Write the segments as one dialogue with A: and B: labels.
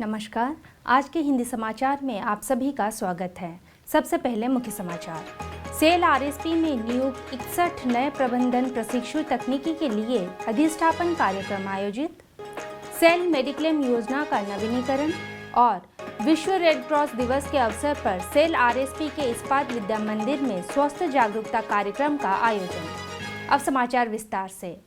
A: नमस्कार। आज के हिंदी समाचार में आप सभी का स्वागत है। सबसे पहले मुख्य समाचार। सेल आरएसपी में नियुक्त 61 नए प्रबंधन प्रशिक्षु तकनीकी के लिए अधिष्ठापन कार्यक्रम आयोजित। सेल मेडिक्लेम योजना का नवीनीकरण और विश्व रेड क्रॉस दिवस के अवसर पर सेल आरएसपी के इस्पात विद्या मंदिर में स्वास्थ्य जागरूकता कार्यक्रम का आयोजन। अब समाचार विस्तार से।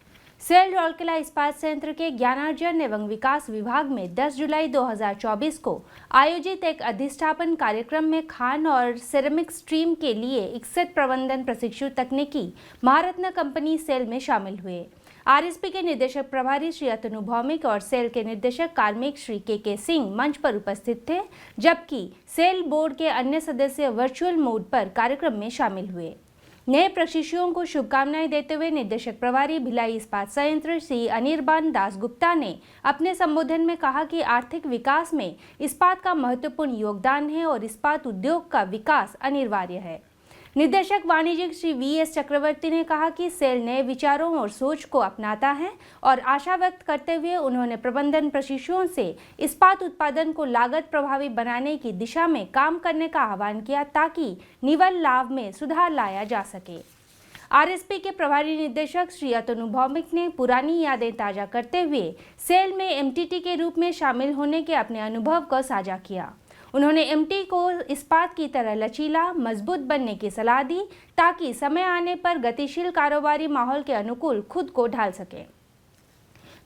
A: सेल राउरकेला इस्पात संयंत्र के ज्ञानार्जन एवं विकास विभाग में 10 जुलाई 2024 को आयोजित एक अधिष्ठापन कार्यक्रम में खान और सिरेमिक स्ट्रीम के लिए 61 प्रबंधन प्रशिक्षु तकनीकी महारत्न कंपनी सेल में शामिल हुए। आरएसपी के निदेशक प्रभारी श्री अतनु भौमिक और सेल के निदेशक कार्मिक श्री के सिंह मंच पर उपस्थित थे, जबकि सेल बोर्ड के अन्य सदस्य वर्चुअल मोड पर कार्यक्रम में शामिल हुए। नए प्रशिक्षुओं को शुभकामनाएं देते हुए निदेशक प्रभारी भिलाई इस्पात संयंत्र श्री अनिर्बान दास गुप्ता ने अपने संबोधन में कहा कि आर्थिक विकास में इस्पात का महत्वपूर्ण योगदान है और इस्पात उद्योग का विकास अनिवार्य है। निदेशक वाणिज्यिक श्री वीएस चक्रवर्ती ने कहा कि सेल नए विचारों और सोच को अपनाता है और आशा व्यक्त करते हुए उन्होंने प्रबंधन प्रशिक्षुओं से इस्पात उत्पादन को लागत प्रभावी बनाने की दिशा में काम करने का आह्वान किया ताकि निवल लाभ में सुधार लाया जा सके। आरएसपी के प्रभारी निदेशक श्री अतनु भौमिक ने पुरानी यादें ताजा करते हुए सेल में एमटीटी के रूप में शामिल होने के अपने अनुभव को साझा किया। उन्होंने एमटी को इस्पात की तरह लचीला, मजबूत बनने की सलाह दी ताकि समय आने पर गतिशील कारोबारी माहौल के अनुकूल खुद को ढाल सके।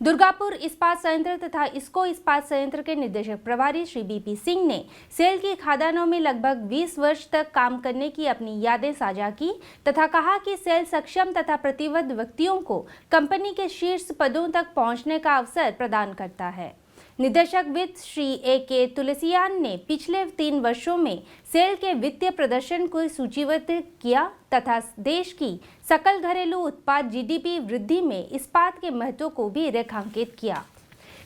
A: दुर्गापुर इस्पात संयंत्र तथा इसको इस्पात संयंत्र के निदेशक प्रभारी श्री बीपी सिंह ने सेल की खादानों में लगभग 20 वर्ष तक काम करने की अपनी यादें साझा की तथा कहा कि सेल सक्षम तथा प्रतिबद्ध व्यक्तियों को कंपनी के शीर्ष पदों तक पहुंचने का अवसर प्रदान करता है। निदेशक वित्त श्री के तुलसियान ने पिछले 3 वर्षों में सेल के वित्तीय प्रदर्शन को सूचीबद्ध किया तथा देश की सकल घरेलू उत्पाद जीडीपी वृद्धि में इस्पात के महत्व को भी रेखांकित किया।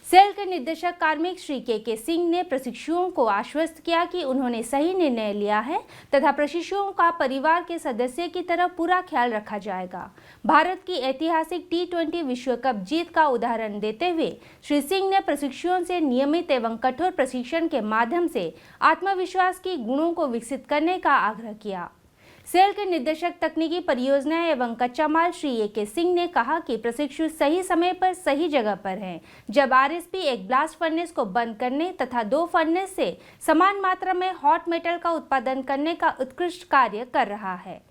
A: सेल के निदेशक कार्मिक श्री के सिंह ने प्रशिक्षुओं को आश्वस्त किया कि उन्होंने सही निर्णय लिया है तथा प्रशिक्षुओं का परिवार के सदस्य की तरह पूरा ख्याल रखा जाएगा। भारत की ऐतिहासिक T20 विश्व कप जीत का उदाहरण देते हुए श्री सिंह ने प्रशिक्षुओं से नियमित एवं कठोर प्रशिक्षण के माध्यम से आत्मविश्वास की गुणों को विकसित करने का आग्रह किया। सेल के निदेशक तकनीकी परियोजनाएं एवं कच्चा माल श्री के सिंह ने कहा कि प्रशिक्षु सही समय पर सही जगह पर हैं। जब आरएसपी एक ब्लास्ट फर्नेस को बंद करने तथा 2 फर्नेस से समान मात्रा में हॉट मेटल का उत्पादन करने का उत्कृष्ट कार्य कर रहा है।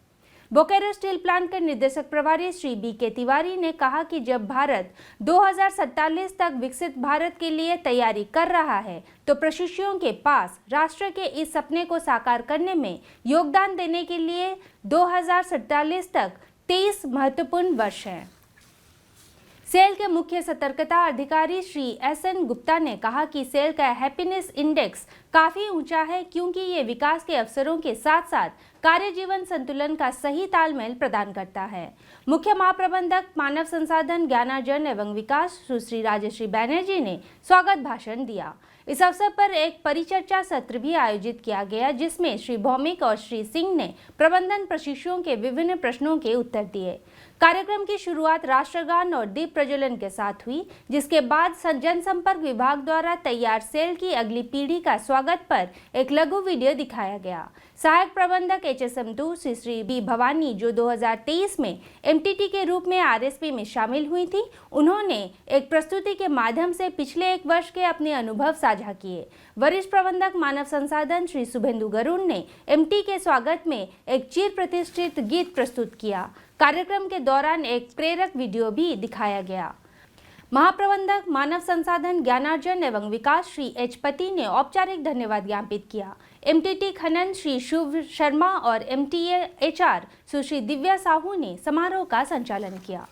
A: बोकारो स्टील प्लांट के निदेशक प्रभारी श्री के तिवारी ने कहा कि जब भारत 2047 तक विकसित भारत के लिए तैयारी कर रहा है तो प्रशिक्षुओं के पास राष्ट्र के इस सपने को साकार करने में योगदान देने के लिए 2047 तक 23 महत्वपूर्ण वर्ष हैं। सेल के मुख्य सतर्कता अधिकारी श्री SN गुप्ता ने कहा कि सेल का हैप्पीनेस इंडेक्स काफी ऊंचा है क्योंकि ये विकास के अवसरों के साथ साथ कार्य जीवन संतुलन का सही तालमेल प्रदान करता है। मुख्य महाप्रबंधक मानव संसाधन ज्ञानार्जन एवं विकास सुश्री राजश्री बैनर्जी ने स्वागत भाषण दिया। इस अवसर पर एक परिचर्चा सत्र भी आयोजित किया गया जिसमें श्री भौमिक और श्री सिंह ने प्रबंधन प्रशिक्षुओं के विभिन्न प्रश्नों के उत्तर दिए। कार्यक्रम की शुरुआत राष्ट्रगान और दीप प्रज्वलन के साथ हुई, जिसके बाद जनसंपर्क विभाग द्वारा तैयार सेल की अगली पीढ़ी का स्वागत पर एक लघु वीडियो दिखाया गया। सहायक प्रबंधक HSM2 श्री बी भवानी, जो 2023 में एमटीटी के रूप में आरएसपी में शामिल हुई थी, उन्होंने एक प्रस्तुति के माध्यम से पिछले 1 वर्ष के अपने अनुभव साझा किए। वरिष्ठ प्रबंधक मानव संसाधन श्री शुभेंदु गरुड़ ने एमटी के स्वागत में एक चिर प्रतिष्ठित गीत प्रस्तुत किया। कार्यक्रम के दौरान एक प्रेरक वीडियो भी दिखाया गया। महाप्रबंधक मानव संसाधन ज्ञानार्जन एवं विकास श्री H पति ने औपचारिक धन्यवाद ज्ञापित किया। एमटीटी खनन श्री शुभ शर्मा और MTA HR सुश्री दिव्या साहू ने समारोह का संचालन किया।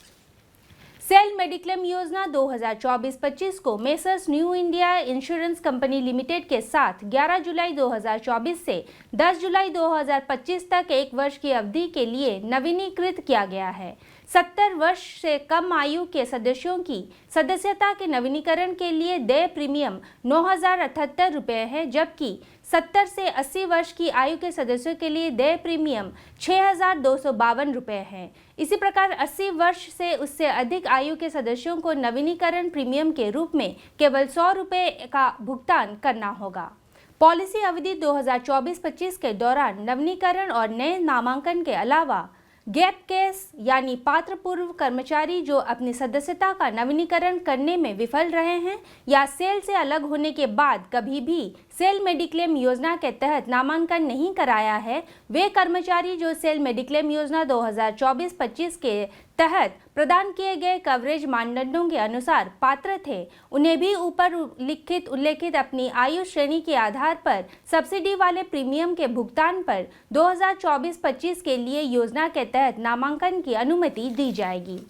A: सेल मेडिक्लेम योजना 2024-25 को messrs new India insurance company limited के साथ 11 जुलाई 2024 से 10 जुलाई 2025 तक 1 वर्ष की अवधि के लिए नवीनीकृत किया गया है। 70 वर्ष से कम आयु के सदस्यों की सदस्यता के नवीनीकरण के लिए देय प्रीमियम 9,078 रुपये है, जबकि 70 से 80 वर्ष की आयु के सदस्यों के लिए देय प्रीमियम 6,252 रुपये है। इसी प्रकार 80 वर्ष से उससे अधिक आयु के सदस्यों को नवीनीकरण प्रीमियम के रूप में केवल 100 रुपये का भुगतान करना होगा। पॉलिसी अवधि 2024-25 के दौरान नवीनीकरण और नए नामांकन के अलावा गैप केस यानी पात्र पूर्व कर्मचारी जो अपनी सदस्यता का नवीनीकरण करने में विफल रहे हैं या सेल से अलग होने के बाद कभी भी सेल मेडिक्लेम योजना के तहत नामांकन नहीं कराया है, वे कर्मचारी जो सेल मेडिक्लेम योजना 2024-25 के तहत प्रदान किए गए कवरेज मानदंडों के अनुसार पात्र थे, उन्हें भी ऊपर उल्लेखित अपनी आयु श्रेणी के आधार पर सब्सिडी वाले प्रीमियम के भुगतान पर 2024-25 के लिए योजना के तहत नामांकन की अनुमति दी जाएगी।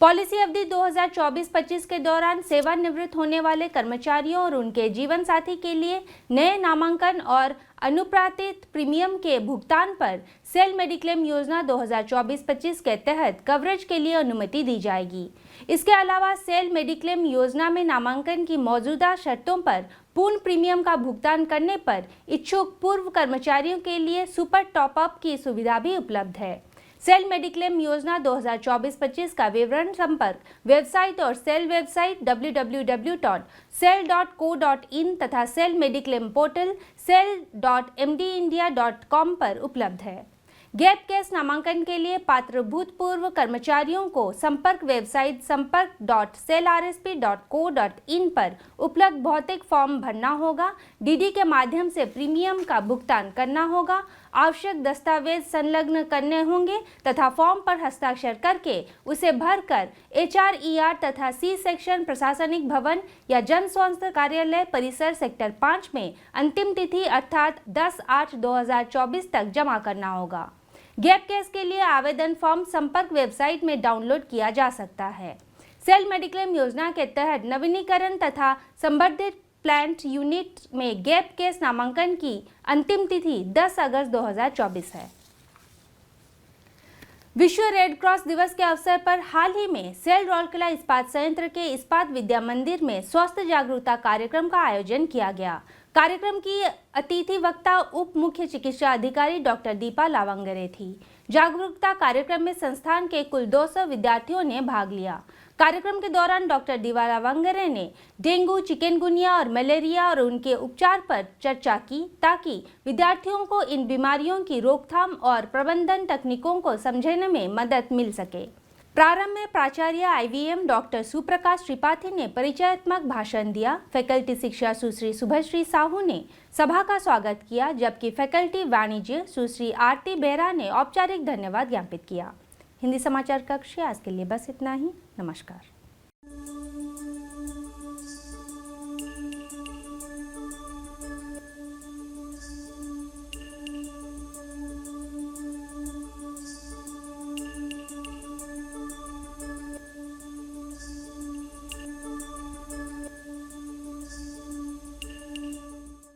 A: पॉलिसी अवधि 2024-25 के दौरान सेवानिवृत्त होने वाले कर्मचारियों और उनके जीवन साथी के लिए नए नामांकन और अनुपातित प्रीमियम के भुगतान पर सेल मेडिक्लेम योजना 2024-25 के तहत कवरेज के लिए अनुमति दी जाएगी। इसके अलावा सेल मेडिक्लेम योजना में नामांकन की मौजूदा शर्तों पर पूर्ण प्रीमियम का भुगतान करने पर इच्छुक पूर्व कर्मचारियों के लिए सुपर टॉपअप की सुविधा भी उपलब्ध है। सेल मेडिक्लेम योजना 2024-25 का विवरण संपर्क वेबसाइट और सेल वेबसाइट www.cell.co.in तथा सेल मेडिक्लेम पोर्टल cell.mdindia.com पर उपलब्ध है। गैप केस नामांकन के लिए पात्र भूतपूर्व कर्मचारियों को संपर्क वेबसाइट संपर्क.cellrsp.co.in पर उपलब्ध भौतिक फॉर्म भरना होगा। डीडी के माध्यम से प्रीमियम का भुगतान करना होगा। आवश्यक दस्तावेज संलग्न करने होंगे तथा फॉर्म पर हस्ताक्षर करके उसे भरकर HRER तथा सी सेक्शन प्रशासनिक भवन या जन स्वास्थ्य कार्यालय परिसर सेक्टर 5 में अंतिम तिथि अर्थात 10/8/2024 तक जमा करना होगा। गैप केस के लिए आवेदन फॉर्म संपर्क वेबसाइट में डाउनलोड किया जा सकता है। सेल मेडिक्लेम योजना के तहत नवीनीकरण तथा संबंधित प्लांट यूनिट में गैप केस नामांकन की अंतिम तिथि 10 अगस्त 2024 है। विश्व रेड क्रॉस दिवस के अवसर पर हाल ही में सेल रौलकेला इस्पात संयंत्र के इस्पात विद्या मंदिर में स्वास्थ्य जागरूकता कार्यक्रम का आयोजन किया गया। कार्यक्रम की अतिथि वक्ता उप मुख्य चिकित्सा अधिकारी डॉक्टर दीपा लावंगरे थी। जागरूकता कार्यक्रम में संस्थान के कुल 200 विद्यार्थियों ने भाग लिया। कार्यक्रम के दौरान डॉक्टर दीपा लावंगरे ने डेंगू, चिकनगुनिया और मलेरिया और उनके उपचार पर चर्चा की ताकि विद्यार्थियों को इन बीमारियों की रोकथाम और प्रबंधन तकनीकों को समझने में मदद मिल सके। प्रारंभ में प्राचार्य IVM डॉक्टर सुप्रकाश त्रिपाठी ने परिचयात्मक भाषण दिया। फैकल्टी शिक्षा सुश्री शुभश्री साहू ने सभा का स्वागत किया, जबकि फैकल्टी वाणिज्य सुश्री आरती बेहरा ने औपचारिक धन्यवाद ज्ञापित किया। हिंदी समाचार कक्ष आज के लिए बस इतना ही। नमस्कार।